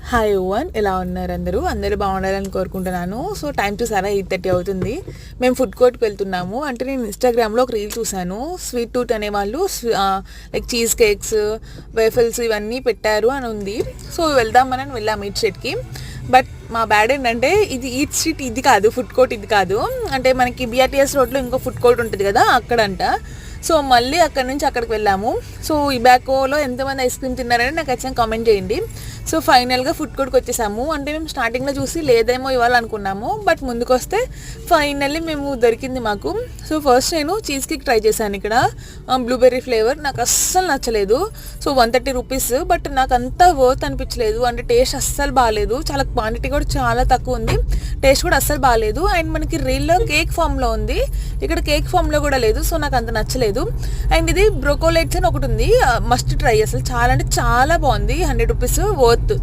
Hi woven, ఎలా ఉన్నారు? అందరూ బాగుండాలని కోరుకుంటున్నాను. సో టైం చూసారా, 8:30 అవుతుంది. మేము ఫుడ్ కోర్ట్కి వెళ్తున్నాము. అంటే నేను ఇన్స్టాగ్రామ్లో ఒక రీల్ చూశాను. స్వీట్ టూత్ అనేవాళ్ళు లైక్ చీజ్ కేక్స్, వేఫల్స్ ఇవన్నీ పెట్టారు అని ఉంది. సో వెళ్దామని వెళ్ళాము ఈట్ స్ట్రీట్కి. బట్ మా బ్యాడ్ ఏంటంటే ఇది ఈట్ స్ట్రీట్ ఇది కాదు, ఫుడ్ కోర్ట్ ఇది కాదు. అంటే మనకి బిఆర్టీఎస్ రోడ్లో ఇంకో ఫుడ్ కోర్ట్ ఉంటుంది కదా, అక్కడంట. సో మళ్ళీ అక్కడి నుంచి అక్కడికి వెళ్ళాము. సో ఇబాకోలో ఎంతమంది ఐస్ క్రీమ్ తిన్నారని నాకు ఖచ్చితంగా కామెంట్ చేయండి. సో ఫైనల్గా ఫుడ్ కోర్ట్కి వచ్చేసాము. అంటే మేము స్టార్టింగ్లో చూసి లేదేమో ఇవ్వాలనుకున్నాము, బట్ ముందుకు వస్తే ఫైనల్లీ మేము దొరికింది మాకు. సో ఫస్ట్ నేను చీజ్ కేక్ ట్రై చేశాను ఇక్కడ, బ్లూబెర్రీ ఫ్లేవర్. నాకు అస్సలు నచ్చలేదు. సో 130 రూపీస్, బట్ నాకు అంతా వర్త్ అనిపించలేదు. అంటే టేస్ట్ అస్సలు బాగాలేదు, చాలా క్వాంటిటీ కూడా చాలా తక్కువ ఉంది, టేస్ట్ కూడా అస్సలు బాగాలేదు. అండ్ మనకి రీల్లో కేక్ ఫామ్లో ఉంది, ఇక్కడ కేక్ ఫామ్లో కూడా లేదు. సో నాకు అంత నచ్చలేదు. అండ్ ఇది బ్రోకోలైట్స్ అని ఒకటి ఉంది, మస్ట్ ట్రై. అసలు చాలా అంటే చాలా బాగుంది, 100 రూపీస్ వర్త్.